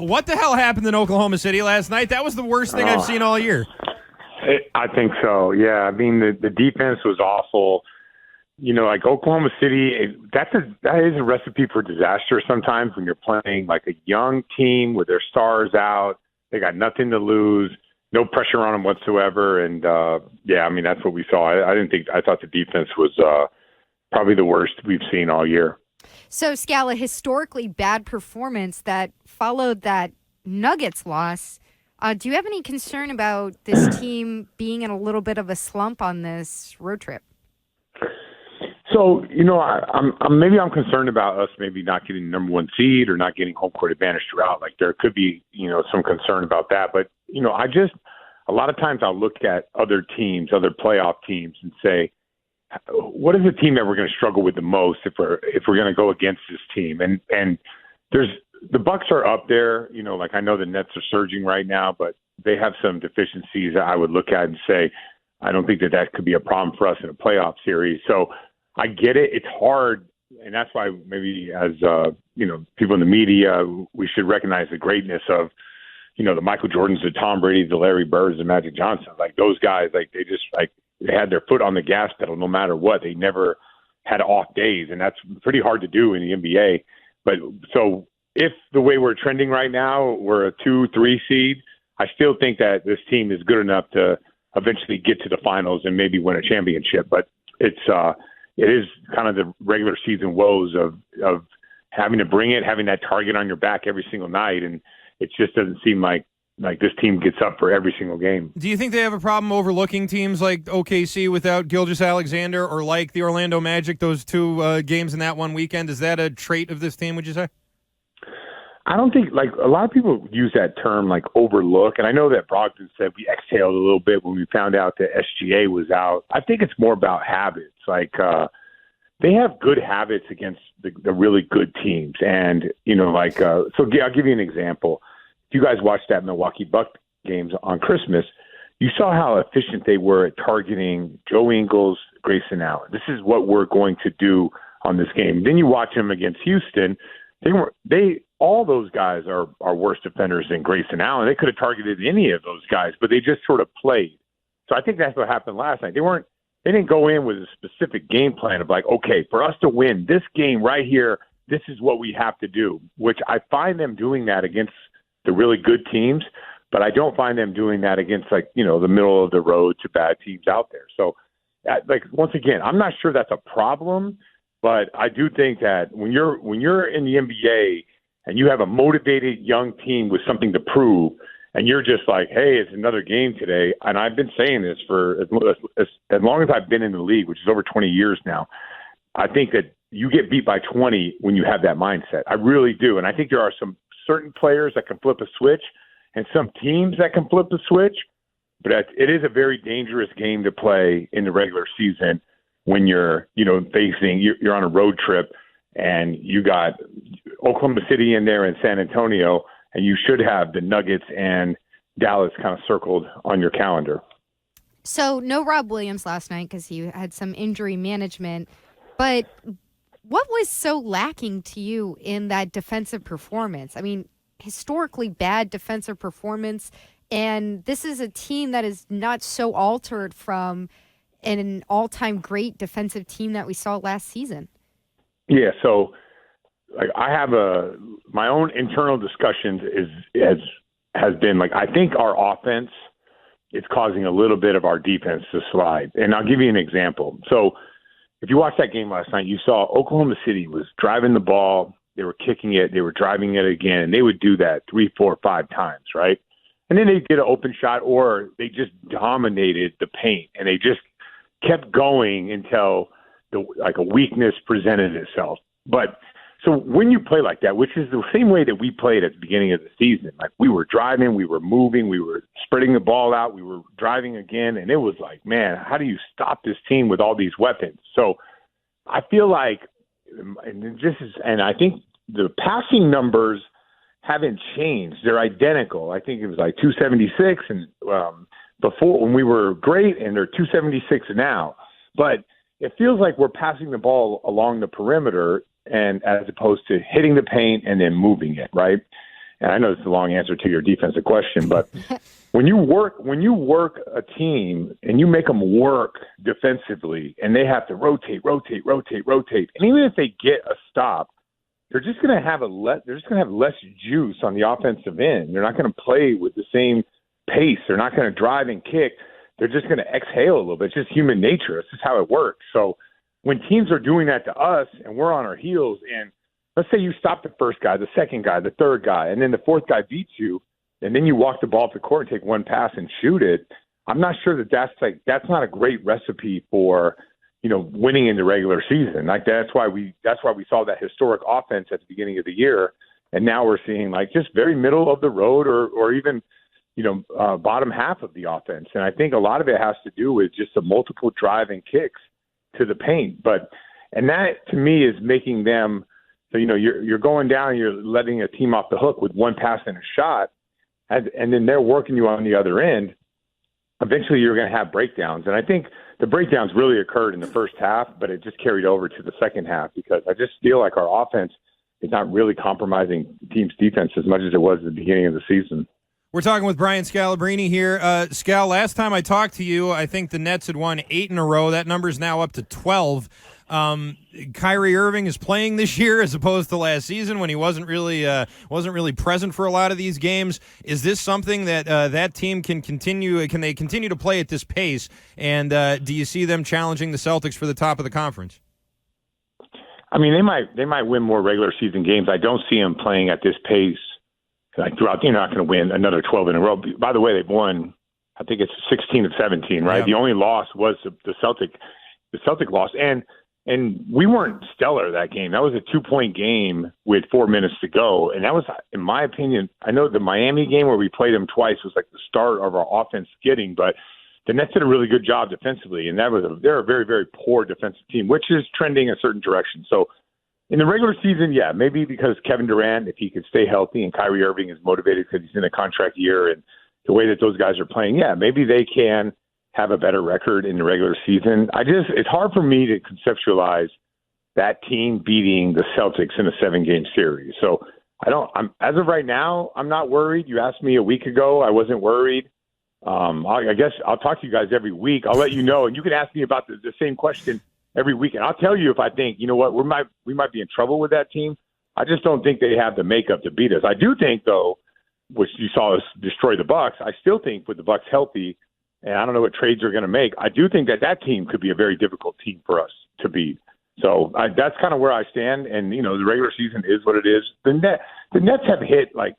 What the hell happened in Oklahoma City last night? That was the worst thing I've seen all year. I think so, yeah. I mean, the defense was awful. You know, like Oklahoma City, that is a recipe for disaster sometimes when you're playing like a young team with their stars out. They got nothing to lose, no pressure on them whatsoever. And, yeah, I mean, that's what we saw. I thought the defense was probably the worst we've seen all year. So, Scala, historically bad performance that followed that Nuggets loss. Do you have any concern about this team being in a little bit of a slump on this road trip? So, you know, I'm concerned about us maybe not getting the number one seed or not getting home court advantage throughout. Like there could be, you know, some concern about that. But, you know, a lot of times I'll look at other teams, other playoff teams and say, what is the team that we're going to struggle with the most if we're going to go against this team? And the Bucks are up there, you know, like I know the Nets are surging right now, but they have some deficiencies that I would look at and say, I don't think that could be a problem for us in a playoff series. So I get it. It's hard. And that's why maybe as, you know, people in the media, we should recognize the greatness of, you know, the Michael Jordans, the Tom Brady, the Larry Birds, the Magic Johnson. Like those guys, like they just like they had their foot on the gas pedal no matter what. They never had off days. And that's pretty hard to do in the NBA. But so if the way we're trending right now, we're a 2-3 seed, I still think that this team is good enough to eventually get to the finals and maybe win a championship. But it is kind of the regular season woes of having to bring it, having that target on your back every single night. And it just doesn't seem like this team gets up for every single game. Do you think they have a problem overlooking teams like OKC without Gilgeous-Alexander or like the Orlando Magic, those two games in that one weekend? Is that a trait of this team, would you say? I don't think, like, a lot of people use that term, like, overlook. And I know that Brogdon said we exhaled a little bit when we found out that SGA was out. I think it's more about habits. Like, they have good habits against the really good teams. And, you know, like, so I'll give you an example. If you guys watched that Milwaukee Bucks games on Christmas, you saw how efficient they were at targeting Joe Ingles, Grayson Allen. This is what we're going to do on this game. Then you watch them against Houston. All those guys are worse defenders than Grayson Allen. They could have targeted any of those guys, but they just sort of played. So I think that's what happened last night. They didn't go in with a specific game plan of like, okay, for us to win this game right here, this is what we have to do, which I find them doing that against the really good teams, but I don't find them doing that against, like, you know, the middle of the road to bad teams out there. So, like, once again, I'm not sure that's a problem, but I do think that when you're in the NBA and you have a motivated young team with something to prove, and you're just like, hey, it's another game today, and I've been saying this for as long as I've been in the league, which is over 20 years now, I think that you get beat by 20 when you have that mindset. I really do, and I think there are some certain players that can flip a switch and some teams that can flip the switch, but it is a very dangerous game to play in the regular season when you're, you know, you're on a road trip and you got Oklahoma City in there and San Antonio, and you should have the Nuggets and Dallas kind of circled on your calendar. So no Rob Williams last night because he had some injury management, but what was so lacking to you in that defensive performance? I mean, historically bad defensive performance, and this is a team that is not so altered from an all-time great defensive team that we saw last season. Yeah, so like I have my own internal discussions has been like, I think our offense is causing a little bit of our defense to slide. And I'll give you an example. So if you watched that game last night, you saw Oklahoma City was driving the ball, they were kicking it, they were driving it again, and they would do that 3, 4, 5 times, right? And then they get an open shot, or they just dominated the paint, and they just kept going until a weakness presented itself. But so when you play like that, which is the same way that we played at the beginning of the season, like we were driving, we were moving, we were spreading the ball out, we were driving again, and it was like, man, how do you stop this team with all these weapons? So I feel like, and I think the passing numbers haven't changed. They're identical. I think it was like 276 and before when we were great, and they're 276 now. But it feels like we're passing the ball along the perimeter, and as opposed to hitting the paint and then moving it, right? and I know it's a long answer to your defensive question, but when you work a team and you make them work defensively, and they have to rotate, and even if they get a stop, they're just going to have less juice on the offensive end. They're not going to play with the same pace. They're not going to drive and kick. They're just going to exhale a little bit. It's just human nature. It's just how it works. So when teams are doing that to us and we're on our heels, and let's say you stop the first guy, the second guy, the third guy, and then the fourth guy beats you, and then you walk the ball up the court and take one pass and shoot it, I'm not sure that's not a great recipe for winning in the regular season. Like that's why we saw that historic offense at the beginning of the year, and now we're seeing like just very middle of the road or even bottom half of the offense. And I think a lot of it has to do with just the multiple driving kicks to the paint. And that to me is making them so you're going down, and you're letting a team off the hook with one pass and a shot, and then they're working you on the other end. Eventually you're going to have breakdowns. And I think the breakdowns really occurred in the first half, but it just carried over to the second half because I just feel like our offense is not really compromising the team's defense as much as it was at the beginning of the season. We're talking with Brian Scalabrine here. Scal, last time I talked to you, I think the Nets had won 8 in a row. That number's now up to 12. Kyrie Irving is playing this year as opposed to last season when he wasn't really present for a lot of these games. Is this something that that team can continue? Can they continue to play at this pace? And do you see them challenging the Celtics for the top of the conference? I mean, they might win more regular season games. I don't see them playing at this pace. Like throughout, they're not going to win another 12 in a row. By the way, they've won, I think it's 16 of 17, right? Yeah. The only loss was the Celtic loss. And we weren't stellar that game. That was a 2-point game with 4 minutes to go. And that was, in my opinion, I know the Miami game where we played them twice was like the start of our offense getting, but the Nets did a really good job defensively. And they're a very, very poor defensive team, which is trending a certain direction. So, in the regular season, yeah, maybe because Kevin Durant, if he could stay healthy, and Kyrie Irving is motivated because he's in a contract year and the way that those guys are playing, yeah, maybe they can have a better record in the regular season. It's hard for me to conceptualize that team beating the Celtics in a 7-game series. So as of right now, I'm not worried. You asked me a week ago, I wasn't worried. I guess I'll talk to you guys every week. I'll let you know, and you can ask me about the same question every week, and I'll tell you if I think, we might be in trouble with that team. I just don't think they have the makeup to beat us. I do think, though, which you saw us destroy the Bucks, I still think with the Bucks healthy, and I don't know what trades are going to make, I do think that team could be a very difficult team for us to beat. So that's kind of where I stand, and, the regular season is what it is. The Nets have hit, like,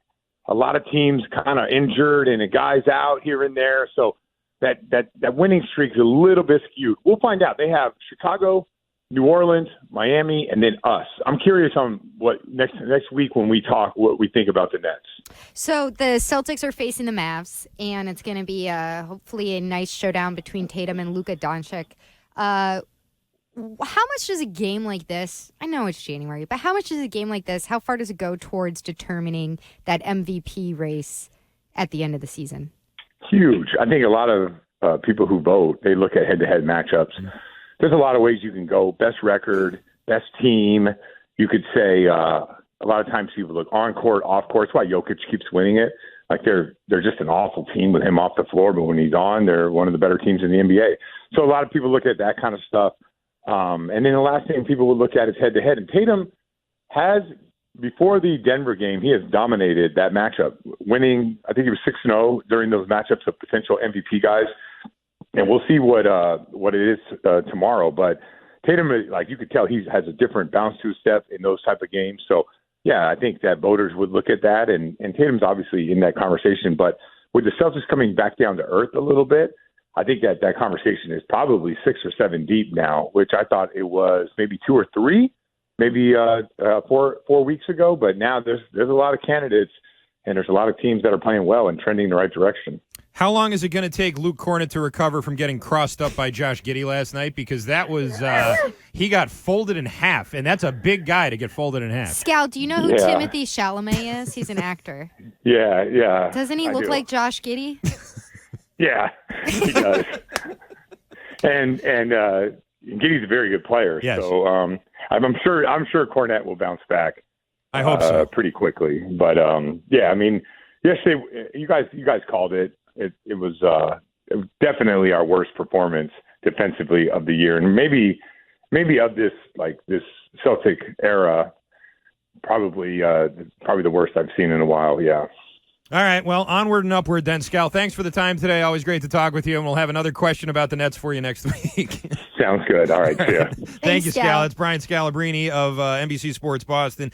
a lot of teams kind of injured and a guy's out here and there, so that winning streak is a little bit skewed. We'll find out. They have Chicago, New Orleans, Miami, and then us. I'm curious on what next week when we talk, what we think about the Nets. So the Celtics are facing the Mavs, and it's going to be hopefully a nice showdown between Tatum and Luka Doncic. How much does a game like this, I know it's January, but how much does a game like this, how far does it go towards determining that MVP race at the end of the season? Huge. I think a lot of people who vote, they look at head-to-head matchups. There's a lot of ways you can go. Best record, best team. You could say a lot of times people look on court, off court. That's why Jokic keeps winning it. Like they're just an awful team with him off the floor, but when he's on, they're one of the better teams in the NBA. So a lot of people look at that kind of stuff. And then the last thing people would look at is head-to-head. And Tatum has, before the Denver game, he has dominated that matchup, winning, I think he was 6-0 during those matchups of potential MVP guys. And we'll see what it is tomorrow. But Tatum, like you could tell, he has a different bounce to his step in those type of games. So, yeah, I think that voters would look at that. And Tatum's obviously in that conversation. But with the Celtics coming back down to earth a little bit, I think that conversation is probably 6 or 7 deep now, which I thought it was maybe 2 or 3. Maybe 4 weeks ago, but now there's a lot of candidates, and there's a lot of teams that are playing well and trending in the right direction. How long is it going to take Luke Kornett to recover from getting crossed up by Josh Giddey last night? Because that was he got folded in half, and that's a big guy to get folded in half. Scal, do you know who Timothée Chalamet is? He's an actor. Yeah. Doesn't he look like Josh Giddey? Yeah, he does. and Giddey's a very good player. Yes. So I'm sure Kornett will bounce back. I hope so. Pretty quickly. But yeah, I mean, yesterday you guys called it. It was definitely our worst performance defensively of the year, and maybe of this Celtic era, probably the worst I've seen in a while. Yeah. All right, well, onward and upward then, Scal. Thanks for the time today. Always great to talk with you, and we'll have another question about the Nets for you next week. Sounds good. All right, see ya. Thank you, Scal. It's Brian Scalabrine of NBC Sports Boston.